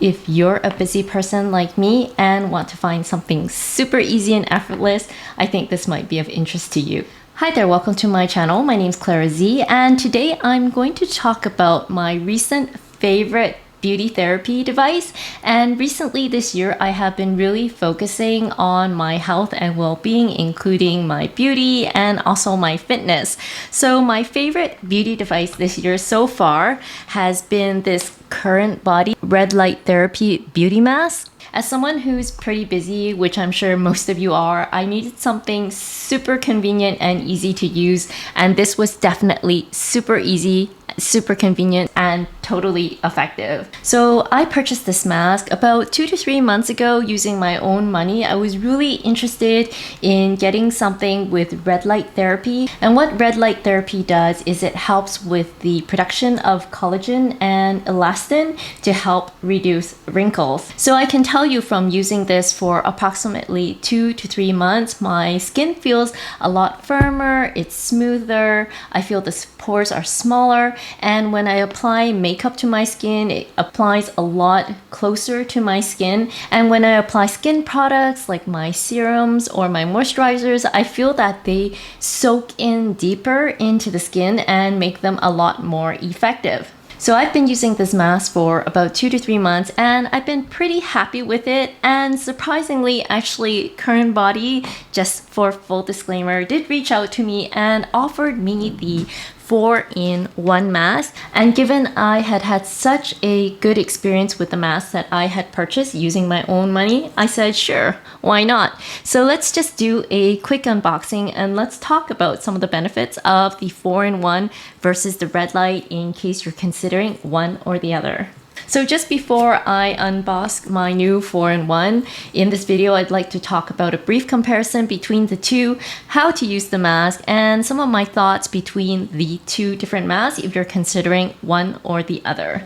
If you're a busy person like me and want to find something super easy and effortless, I think this might be of interest to you. Hi there, welcome to my channel. My name is Clara Z, and today I'm going to talk about my recent favorite beauty therapy device. And recently this year, I have been really focusing on my health and well-being, including my beauty and also my fitness. So my favorite beauty device this year so far has been this CurrentBody red light therapy beauty mask. As someone who's pretty busy, which I'm sure most of you are, I needed something super convenient and easy to use, and this was definitely super easy, super convenient, and totally effective. So I purchased this mask about 2 to 3 months ago using my own money. I was really interested in getting something with red light therapy, and what red light therapy does is it helps with the production of collagen and elastin to help reduce wrinkles. So I can tell you from using this for approximately 2 to 3 months, my skin feels a lot firmer, it's smoother, I feel the pores are smaller, and when I apply makeup to my skin, it applies a lot closer to my skin. And when I apply skin products like my serums or my moisturizers, I feel that they soak in deeper into the skin and make them a lot more effective. So I've been using this mask for about 2 to 3 months, and I've been pretty happy with it. And surprisingly, actually, CurrentBody, just for full disclaimer, did reach out to me and offered me the 4-in-1 mask. And given I had had such a good experience with the mask that I had purchased using my own money, I said, sure, why not? So let's just do a quick unboxing and let's talk about some of the benefits of the 4-in-1 versus the red light in case you're considering one or the other. So just before I unbox my new 4-in-1, in this video, I'd like to talk about a brief comparison between the two, how to use the mask, and some of my thoughts between the two different masks if you're considering one or the other.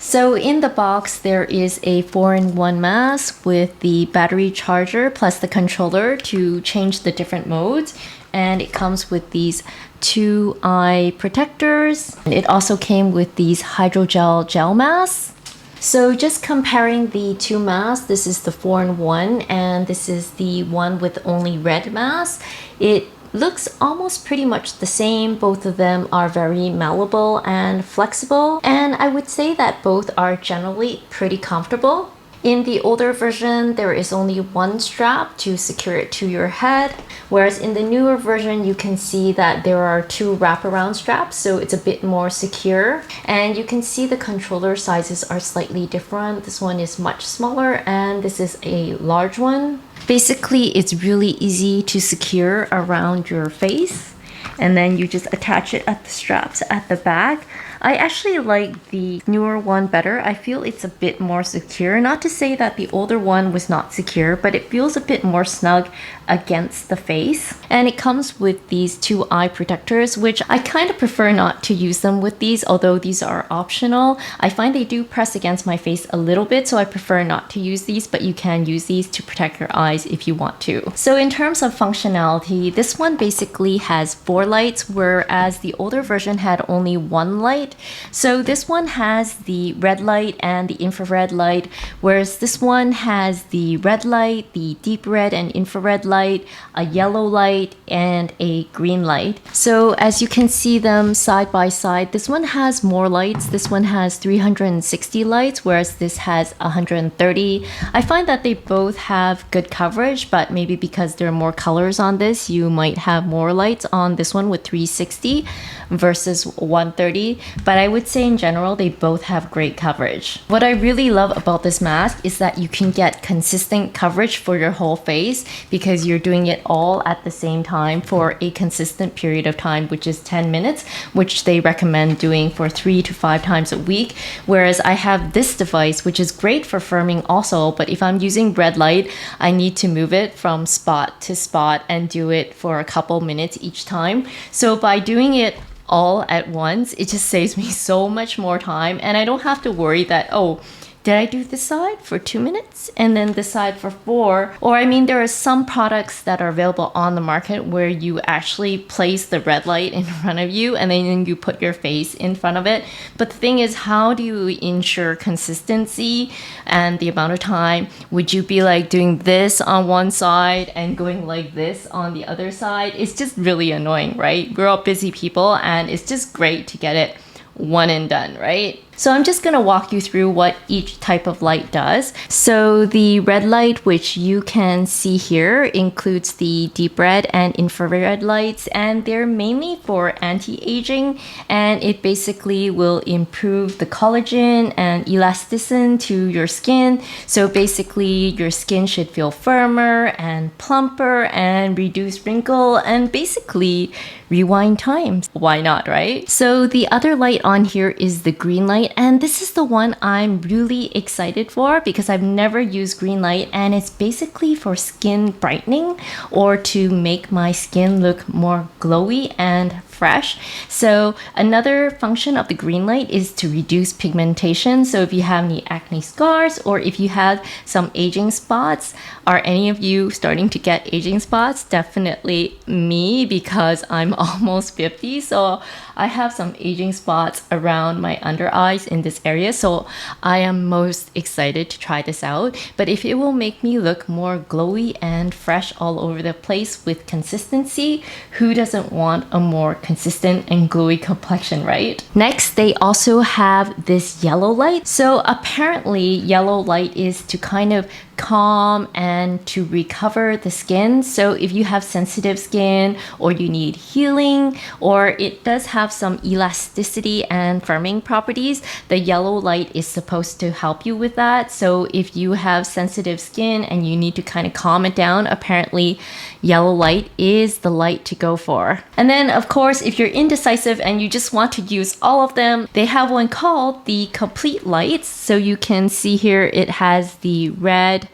So in the box, there is a 4-in-1 mask with the battery charger plus the controller to change the different modes. And it comes with these 2 eye protectors. It also came with these hydrogel gel masks. So just comparing the two masks, this is the 4-in-1 and this is the one with only red mask. It looks almost pretty much the same. Both of them are very malleable and flexible, and I would say that both are generally pretty comfortable. In the older version, there is only one strap to secure it to your head, whereas in the newer version, you can see that there are 2 wraparound straps, so it's a bit more secure. And you can see the controller sizes are slightly different. This one is much smaller, and this is a large one. Basically, it's really easy to secure around your face, and then you just attach it at the straps at the back. I actually like the newer one better. I feel it's a bit more secure. Not to say that the older one was not secure, but it feels a bit more snug against the face. And it comes with these 2 eye protectors, which I kind of prefer not to use them with these, although these are optional. I find they do press against my face a little bit, so I prefer not to use these, but you can use these to protect your eyes if you want to. So in terms of functionality, this one basically has 4 lights, whereas the older version had only 1 light. So this one has the red light and the infrared light, whereas this one has the red light, the deep red and infrared light, a yellow light, and a green light. So as you can see them side by side, this one has more lights. This one has 360 lights, whereas this has 130. I find that they both have good coverage, but maybe because there are more colors on this, you might have more lights on this one with 360 versus 130. But I would say in general, they both have great coverage. What I really love about this mask is that you can get consistent coverage for your whole face because you're doing it all at the same time for a consistent period of time, which is 10 minutes, which they recommend doing for 3 to 5 times a week. Whereas I have this device, which is great for firming also, but if I'm using red light, I need to move it from spot to spot and do it for a couple minutes each time. So by doing it all at once, it just saves me so much more time, and I don't have to worry that, oh, Did I do this side for 2 minutes and then this side for 4? Or I mean, there are some products that are available on the market where you actually place the red light in front of you and then you put your face in front of it. But the thing is, how do you ensure consistency and the amount of time? Would you be like doing this on one side and going like this on the other side? It's just really annoying, right? We're all busy people and it's just great to get it one and done, right? So I'm just going to walk you through what each type of light does. So the red light, which you can see here, includes the deep red and infrared lights, and they're mainly for anti-aging, and it basically will improve the collagen and elasticity to your skin. So basically your skin should feel firmer and plumper and reduce wrinkle and basically rewind times. Why not, right? So the other light on here is the green light, and this is the one I'm really excited for because I've never used green light, and it's basically for skin brightening or to make my skin look more glowy and fresh. So another function of the green light is to reduce pigmentation. So if you have any acne scars or if you have some aging spots, are any of you starting to get aging spots? Definitely me, because I'm almost 50. So I have some aging spots around my under eyes in this area. So I am most excited to try this out. But if it will make me look more glowy and fresh all over the place with consistency, who doesn't want a more consistent and glowy complexion, right? Next, they also have this yellow light. So apparently yellow light is to kind of calm and to recover the skin. So if you have sensitive skin or you need healing, or it does have some elasticity and firming properties, the yellow light is supposed to help you with that. So if you have sensitive skin and you need to kind of calm it down, apparently yellow light is the light to go for. And then of course, if you're indecisive and you just want to use all of them, they have one called the complete lights. So you can see here it has the red,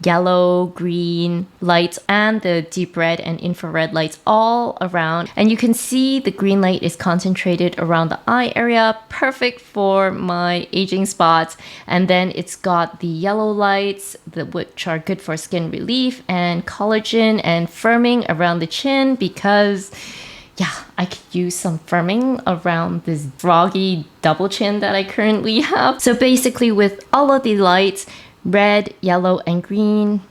yellow, green lights and the deep red and infrared lights all around. And you can see the green light is concentrated around the eye area, perfect for my aging spots. And then it's got the yellow lights, which are good for skin relief and collagen and firming around the chin, because yeah, I could use some firming around this froggy double chin that I currently have. So basically with all of the lights, red, yellow, and green,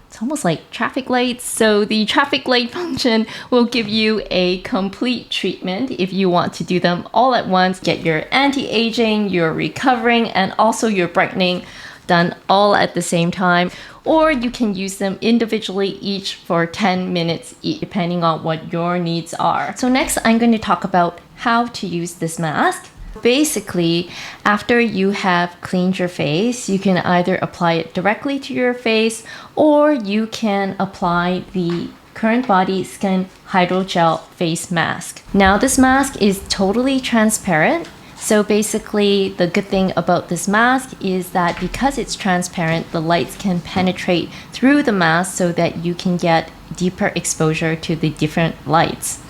it's almost like traffic lights. So the traffic light function will give you a complete treatment if you want to do them all at once. Get your anti-aging, your recovering, and also your brightening done all at the same time. Or you can use them individually, each for 10 minutes each, depending on what your needs are. So next, I'm going to talk about how to use this mask. Basically, after you have cleaned your face, you can either apply it directly to your face or you can apply the CurrentBody Skin Hydrogel Face Mask. Now, this mask is totally transparent. So basically, the good thing about this mask is that because it's transparent, the lights can penetrate through the mask so that you can get deeper exposure to the different lights.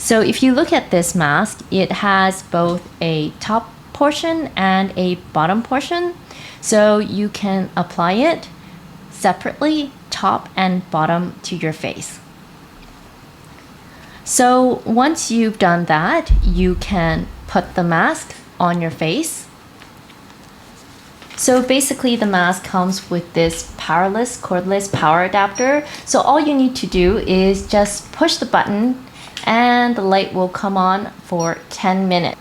So if you look at this mask, it has both a top portion and a bottom portion. So you can apply it separately, top and bottom, to your face. So once you've done that, you can put the mask on your face. So basically the mask comes with this powerless cordless power adapter. So all you need to do is just push the button and the light will come on for 10 minutes.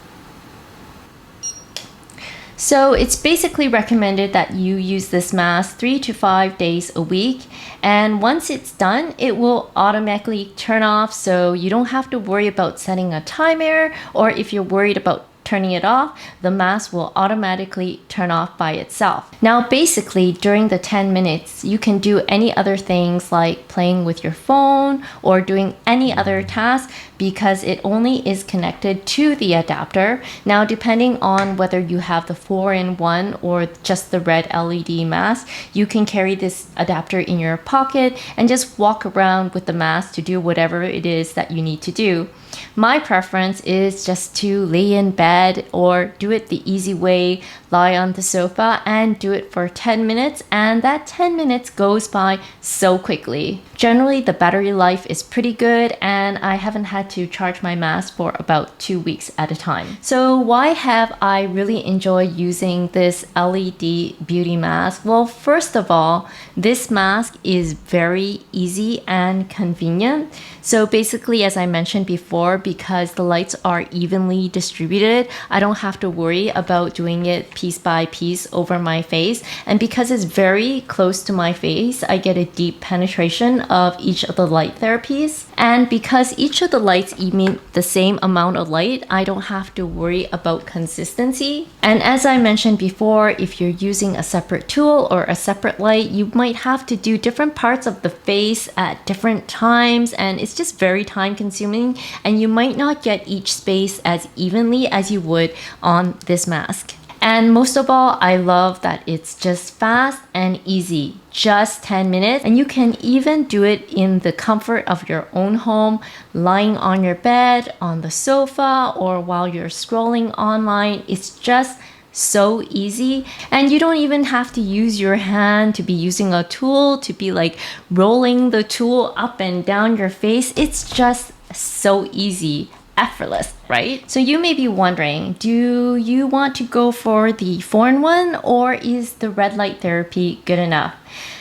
So it's basically recommended that you use this mask 3 to 5 days a week. And once it's done, it will automatically turn off. So you don't have to worry about setting a timer, or if you're worried about turning it off, the mask will automatically turn off by itself. Now, basically during the 10 minutes, you can do any other things like playing with your phone or doing any other task because it only is connected to the adapter. Now, depending on whether you have the 4-in-1 or just the red LED mask, you can carry this adapter in your pocket and just walk around with the mask to do whatever it is that you need to do. My preference is just to lay in bed or do it the easy way, lie on the sofa and do it for 10 minutes, and that 10 minutes goes by so quickly. Generally, the battery life is pretty good and I haven't had to charge my mask for about 2 weeks at a time. So why have I really enjoyed using this LED beauty mask? Well, first of all, this mask is very easy and convenient. So basically, as I mentioned before, because the lights are evenly distributed, I don't have to worry about doing it piece by piece over my face. And because it's very close to my face, I get a deep penetration of each of the light therapies. And because each of the lights emit the same amount of light, I don't have to worry about consistency. And as I mentioned before, if you're using a separate tool or a separate light, you might have to do different parts of the face at different times, and it's just very time consuming, and you might not get each space as evenly as you would on this mask. And most of all, I love that it's just fast and easy, just 10 minutes. And you can even do it in the comfort of your own home, lying on your bed, on the sofa, or while you're scrolling online. It's just so easy, and you don't even have to use your hand to be using a tool to be like rolling the tool up and down your face. It's just so easy. Effortless, right? So you may be wondering, do you want to go for the 4-in-1 or is the red light therapy good enough?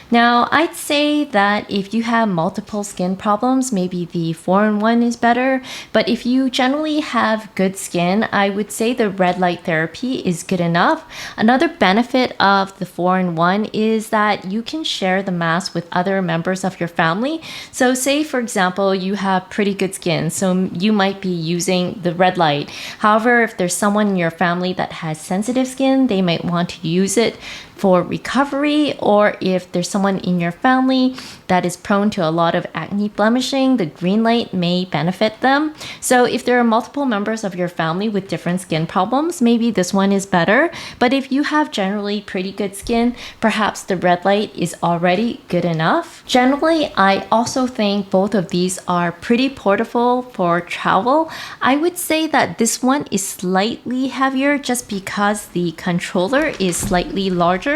Now, I'd say that if you have multiple skin problems, maybe the 4-in-1 is better. But if you generally have good skin, I would say the red light therapy is good enough. Another benefit of the 4-in-1 is that you can share the mask with other members of your family. So say, for example, you have pretty good skin, so you might be using the red light. However, if there's someone in your family that has sensitive skin, they might want to use it for recovery, or if there's someone in your family that is prone to a lot of acne blemishing, the green light may benefit them. So if there are multiple members of your family with different skin problems, maybe this one is better. But if you have generally pretty good skin, perhaps the red light is already good enough. Generally, I also think both of these are pretty portable for travel. I would say that this one is slightly heavier just because the controller is slightly larger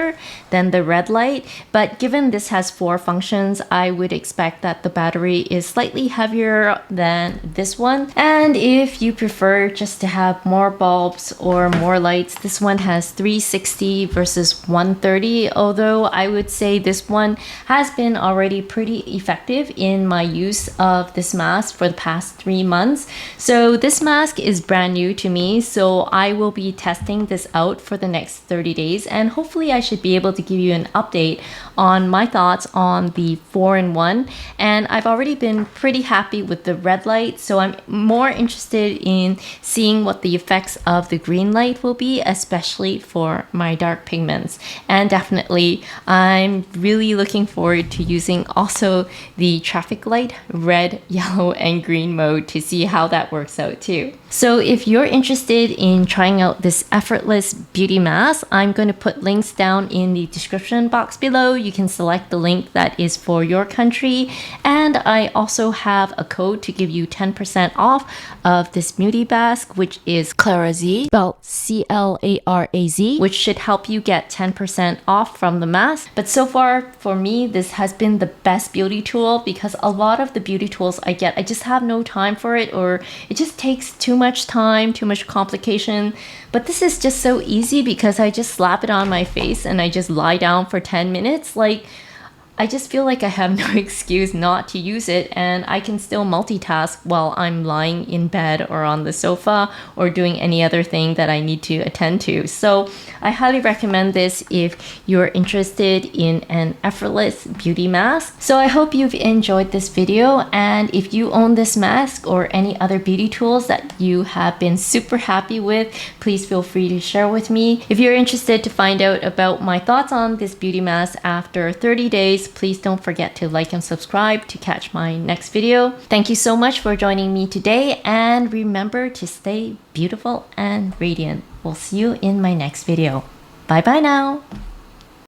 than the red light, but given this has 4 functions, I would expect that the battery is slightly heavier than this one. And if you prefer just to have more bulbs or more lights, this one has 360 versus 130, although I would say this one has been already pretty effective in my use of this mask for the past 3 months. So this mask is brand new to me, so I will be testing this out for the next 30 days, and hopefully I should be able to give you an update on my thoughts on the 4-in-1. And I've already been pretty happy with the red light, so I'm more interested in seeing what the effects of the green light will be, especially for my dark pigments. And definitely I'm really looking forward to using also the traffic light red, yellow, and green mode to see how that works out too. So if you're interested in trying out this Effortless beauty mask, I'm going to put links down in the description box below. You can select the link that is for your country. And I also have a code to give you 10% off of this beauty mask, which is ClaraZ, spelled C-L-A-R-A-Z, which should help you get 10% off from the mask. But so far for me, this has been the best beauty tool, because a lot of the beauty tools I get, I just have no time for it, or it just takes too much time, too much complication. But this is just so easy because I just slap it on my face and I just lie down for 10 minutes. Like, I just feel like I have no excuse not to use it, and I can still multitask while I'm lying in bed or on the sofa or doing any other thing that I need to attend to. So I highly recommend this if you're interested in an effortless beauty mask. So I hope you've enjoyed this video, and if you own this mask or any other beauty tools that you have been super happy with, please feel free to share with me. If you're interested to find out about my thoughts on this beauty mask after 30 days, please don't forget to like and subscribe to catch my next video. Thank you so much for joining me today, and remember to stay beautiful and radiant. We'll see you in my next video. Bye bye now.